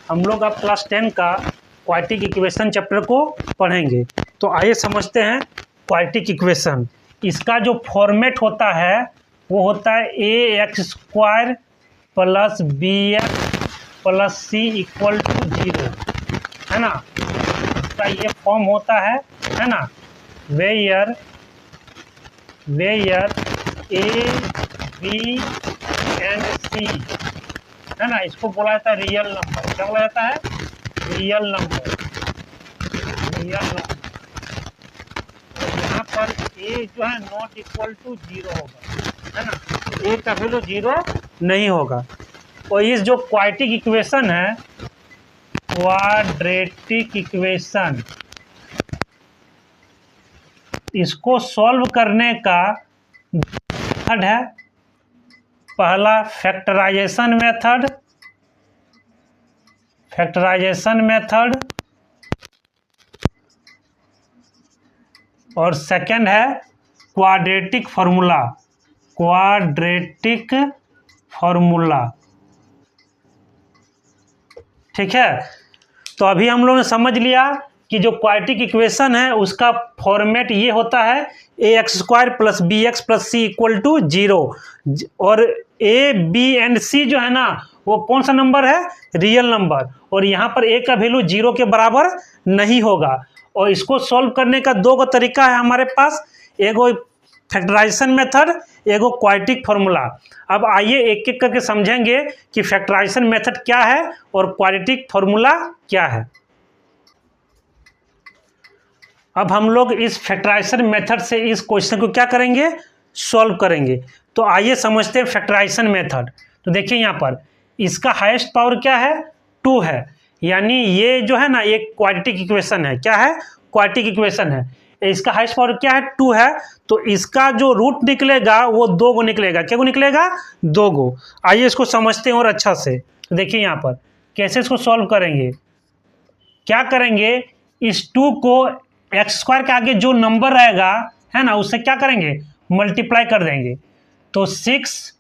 हम लोग अब क्लास 10 का क्वाड्रेटिक इक्वेशन चैप्टर को पढ़ेंगे। तो आइए समझते हैं क्वाड्रेटिक इक्वेशन। इसका जो फॉर्मेट होता है वो होता है ax² + bx + c = 0, है ना। इसका ये फॉर्म होता है ना, where a b and c, है ना। इसको बोला जाता है रियल नंबर। क्या बोला जाता है? Real number. यहाँ पर a जो है नॉट इक्वल टू 0 होगा, है ना। a का वैल्यू 0 नहीं होगा। और इस जो क्वाड्रेटिक इक्वेशन है, क्वाड्रेटिक इक्वेशन, इसको सॉल्व करने का मेथड है। पहला फैक्टराइजेशन मेथड, और सेकंड है क्वाड्रेटिक फार्मूला। ठीक है। तो अभी हम लोगों ने समझ लिया कि जो क्वाड्रेटिक इक्वेशन है उसका फॉर्मेट ये होता है ax² + bx + c = 0, और a b एंड c जो है ना वो कौन सा नंबर है? Real number. और यहाँ पर a का वैल्यू 0 के बराबर नहीं होगा। और इसको सॉल्व करने का दो तरीका है हमारे पास, एगो फैक्टराइजेशन मेथड, एगो क्वाड्रेटिक फार्मूला। अब आइए एक एक करके समझेंगे कि फैक्टराइजेशन मेथड क्या है और क्वाड्रेटिक फार्मूला क्या है। अब हम लोग इस फैक्टराइजेशन मेथड से इस क्वेश्चन को क्या करेंगे? सॉल्व करेंगे। तो आइए समझते हैं फैक्टराइजेशन मेथड। तो देखिए यहाँ पर इसका हाईएस्ट पावर क्या है? 2 है। यानी ये जो है ना एक क्वाड्रेटिक इक्वेशन है। क्या है? क्वाड्रेटिक इक्वेशन है। इसका हाईएस्ट पावर क्या है? 2 है। तो इसका जो रूट निकलेगा वो 2 गो निकलेगा। क्या गो निकलेगा? 2 गो। आइए इसको समझते हैं और अच्छा से। तो देखिए यहाँ पर कैसे इसको सॉल्व करेंगे। क्या करेंगे? इस 2 को x² के आगे जो नंबर रहेगा, है ना, उससे क्या करेंगे? मल्टीप्लाई कर देंगे। तो 6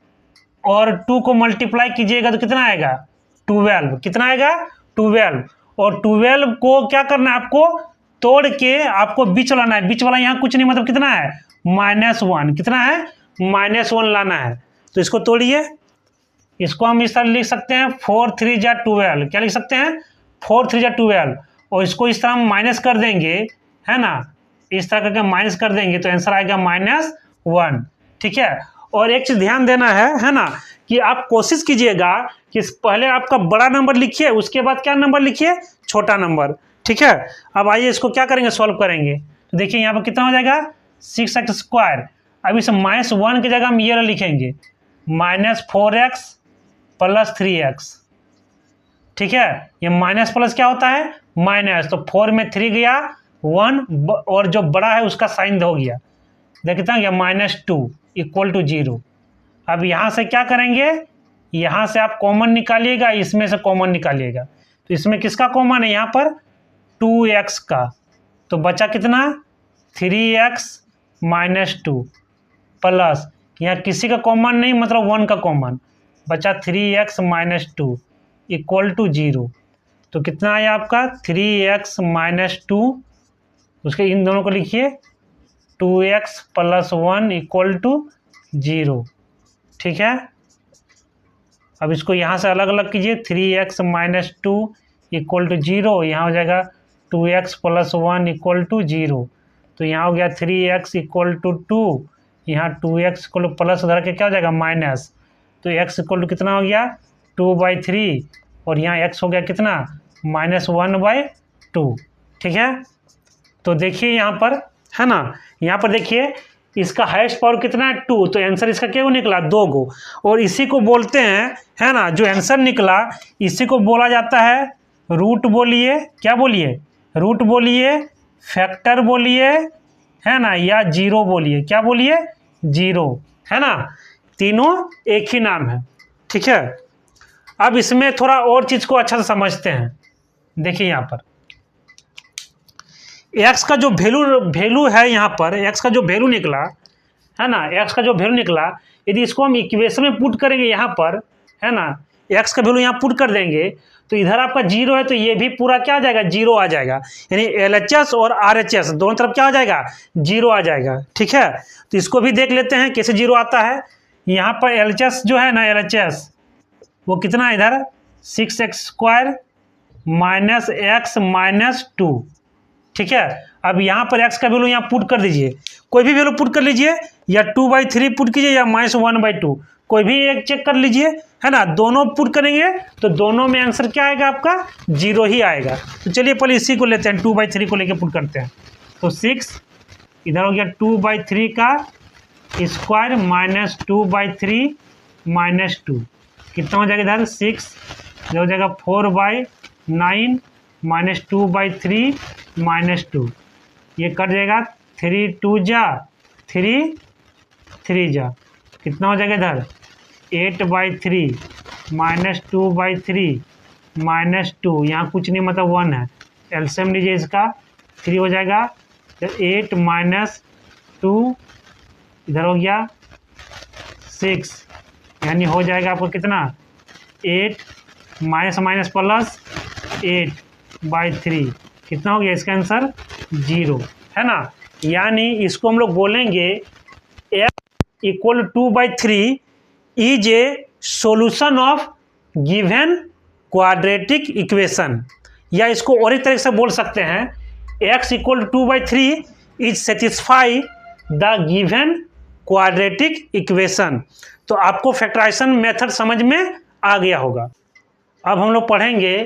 और 2 को मल्टीप्लाई कीजिएगा तो कितना आएगा? 12। कितना आएगा? 12। और 12 को क्या करना है आपको? तोड़ के आपको बीच लाना है। बीच वाला यहाँ कुछ नहीं, मतलब कितना है? -1। कितना है? -1 लाना है। तो इसको तोड़िए। इसको हम इस तरह लिख सकते हैं 4 3 जा 12। क्या लिख सकते हैं? 4 3 जा 12। और इसको इस तरह हम माइनस कर देंगे, है ना, इस तरह करके माइनस कर देंगे तो आंसर आएगा -1। ठीक है। और एक चीज ध्यान देना है ना, कि आप कोशिश कीजिएगा कि पहले आपका बड़ा नंबर लिखिए, उसके बाद क्या नंबर लिखिए? छोटा नंबर। ठीक है। अब आइए इसको क्या करेंगे? सॉल्व करेंगे। तो देखिए यहाँ पर कितना हो जाएगा? 6x²। अब इस -1 की जगह हम ये लिखेंगे -4x + 3x। ठीक है। ये माइनस प्लस क्या होता है? माइनस। तो 4 में 3 गया 1, और जो बड़ा है उसका साइन हो गया, देखता है -2 = 0। अब यहाँ से क्या करेंगे? यहाँ से आप कॉमन निकालिएगा, इसमें से कॉमन निकालिएगा। तो इसमें किसका कॉमन है? यहाँ पर 2x का। तो बचा कितना? 3x - 2 प्लस यहाँ किसी का कॉमन नहीं, मतलब 1 का कॉमन बचा, 3x - 2 = 0। तो कितना आया आपका? 3x - 2, उसके इन दोनों को लिखिए 2x + 1 = 0। ठीक है। अब इसको यहाँ से अलग अलग कीजिए। 3x - 2 = 0, यहाँ हो जाएगा 2x + 1 = 0। तो यहाँ हो गया 3x = 2, यहाँ 2x को प्लस उधर के क्या हो जाएगा? माइनस। तो x = कितना हो गया? 2/3, और यहाँ x हो गया कितना? -1/2। ठीक है। तो देखिए यहाँ पर, है ना, यहाँ पर देखिए इसका हाईएस्ट पावर कितना है? 2। तो आंसर इसका क्या निकला? 2 गो। और इसी को बोलते हैं, है ना, जो आंसर निकला इसी को बोला जाता है रूट बोलिए, क्या बोलिए? रूट बोलिए, फैक्टर बोलिए, है ना, या जीरो बोलिए। क्या बोलिए? जीरो, है ना। तीनों एक ही नाम है। ठीक है। अब इसमें थोड़ा और चीज को अच्छा से समझते हैं। देखिए यहाँ पर x का जो वैल्यू है, यहाँ पर x का जो वैल्यू निकला, है ना, x का जो वैल्यू निकला, यदि इसको हम इक्वेशन में पुट करेंगे यहाँ पर, है ना, एक्स का वैल्यू यहाँ पुट कर देंगे तो इधर आपका 0 है तो ये भी पूरा क्या आ जाएगा, 0 आ जाएगा। यानी LHS और RHS दोनों तरफ क्या आ जाएगा, 0 आ जाएगा। ठीक है, तो इसको भी देख लेते हैं कैसे 0 आता है। यहाँ पर LHS जो है ना, LHS वो कितना है इधर 6x² माइनस x माइनस 2। ठीक है, अब यहाँ पर x का वैल्यू यहाँ पुट कर दीजिए, कोई भी वैल्यू पुट कर लीजिए, या 2/3 पुट कीजिए या -1/2, कोई भी एक चेक कर लीजिए, है ना। दोनों पुट करेंगे तो दोनों में आंसर क्या आएगा आपका, 0 ही आएगा। तो चलिए पहले इसी को लेते हैं, 2/3 को लेके पुट करते हैं। तो 6 इधर हो गया 2/3 का स्क्वायर माइनस 2/3 माइनस 2, कितना हो जाएगा इधर 6, इधर हो जाएगा 4/9 माइनस 2/3 माइनस 2, ये कट जाएगा 3 2 जा 3 3 जा, कितना हो जाएगा इधर 8/3 माइनस 2/3 माइनस 2, यहाँ कुछ नहीं मतलब 1 है, एलसीएम लीजिए इसका 3 हो जाएगा, तो 8 माइनस 2 इधर हो गया 6, यानी हो जाएगा आपको कितना 8 माइनस माइनस प्लस 8/3, कितना हो गया इसका आंसर 0, है ना। यानी इसको हम लोग बोलेंगे x = 2/3 is a solution of given quadratic equation, या इसको और एक तरीके से बोल सकते हैं x = 2/3 is satisfy the given quadratic equation. तो आपको फैक्टराइजेशन मेथड समझ में आ गया होगा। अब हम लोग पढ़ेंगे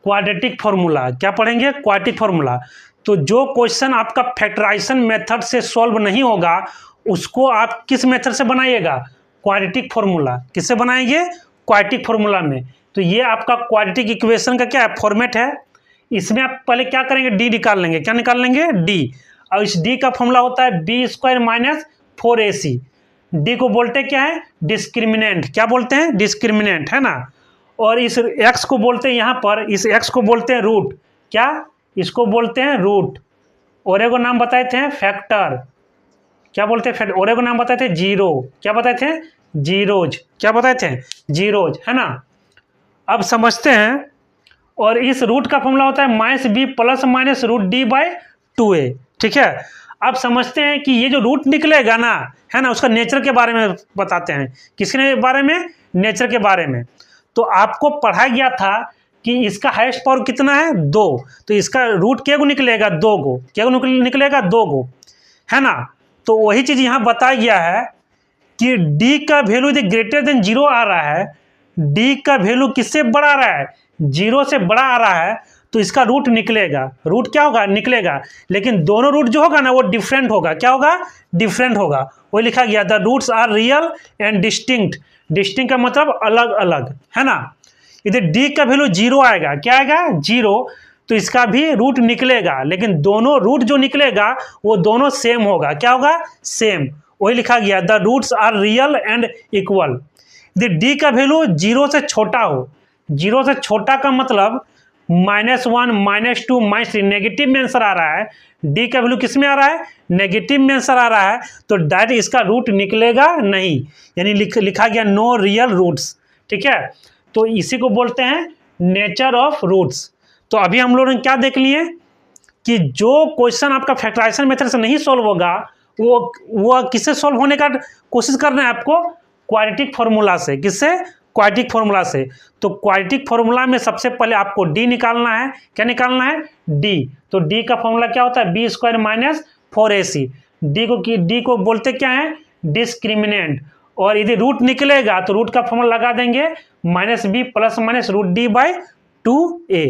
क्वाड्रेटिक फॉर्मूला। क्या पढ़ेंगे, क्वाड्रेटिक फॉर्मूला। तो जो क्वेश्चन आपका फैक्टराइजेशन मेथड से सॉल्व नहीं होगा उसको आप किस मेथड से बनाइएगा, क्वाड्रेटिक फॉर्मूला। किससे बनाएंगे, क्वाड्रेटिक फॉर्मूला में। तो ये आपका क्वाड्रेटिक इक्वेशन का क्या है, फॉर्मेट है। इसमें आप पहले क्या करेंगे, डी निकाल लेंगे। क्या निकाल लेंगे, डी। और इस डी का फॉर्मूला होता है b² माइनस 4ac। डी को बोलते क्या है, डिस्क्रिमिनेंट। क्या बोलते हैं, डिस्क्रिमिनेंट, है ना। और इस x को बोलते हैं, यहाँ पर इस x को बोलते हैं रूट। क्या, इसको बोलते हैं रूट। और एगो नाम बताए थे फैक्टर। क्या बोलते हैं, और एगो नाम बताए थे जीरो। क्या बताए थे, जीरोज। क्या बताए थे, जीरोज, है ना। अब समझते हैं। और इस रूट का फॉर्मूला होता है -b प्लस माइनस √d/2a। ठीक है, अब समझते हैं कि ये जो रूट निकलेगा ना, है ना, उसका नेचर के बारे में बताते हैं। किसके बारे में, नेचर के बारे में। तो आपको पढ़ाया गया था कि इसका हाईएस्ट पावर कितना है, 2। तो इसका रूट क्या को निकलेगा, 2 को। क्या को निकलेगा, 2 को, है ना। तो वही चीज़ यहाँ बताया गया है कि d का वैल्यू यदि ग्रेटर देन 0 आ रहा है, d का वैल्यू किससे बड़ा आ रहा है, 0 से बड़ा आ रहा है, तो इसका रूट निकलेगा। रूट क्या होगा, निकलेगा। लेकिन दोनों रूट जो होगा ना वो डिफरेंट होगा। क्या होगा, डिफरेंट होगा। वो लिखा गया the roots are real and distinct. Distinct का मतलब अलग अलग, है ना। इधर d का वैल्यू 0 आएगा। क्या आएगा, 0। तो इसका भी रूट निकलेगा, लेकिन दोनों रूट जो निकलेगा वो दोनों सेम होगा। क्या होगा, सेम। वही लिखा गया the roots are real and equal. यदि d का वैल्यू 0 से छोटा हो, 0 से छोटा का मतलब -1 -2 -3 नेगेटिव में आंसर आ रहा है। d का वैल्यू किस में आ रहा है, नेगेटिव में आंसर आ रहा है, तो डायरेक्ट इसका रूट निकलेगा नहीं। यानी लिखा गया नो रियल रूट्स। ठीक है, तो इसी को बोलते हैं नेचर ऑफ रूट्स। तो अभी हम लोगों ने क्या देख लिए कि जो क्वेश्चन आपका फैक्टराइजेशन मेथड से नहीं सॉल्व होगा वो किससे सॉल्व होने का कोशिश करना है आपको, क्वाड्रेटिक फॉर्मूला से। किससे, क्वाड्रेटिक फॉर्मूला से। तो क्वाड्रेटिक फॉर्मूला में सबसे पहले आपको डी निकालना है। क्या निकालना है, डी। तो डी का फॉर्मूला क्या होता है, b² माइनस 4ac। डी को बोलते क्या है, डिस्क्रिमिनेंट। और यदि रूट निकलेगा तो रूट का फॉर्मूला लगा देंगे -b प्लस माइनस √d/2a।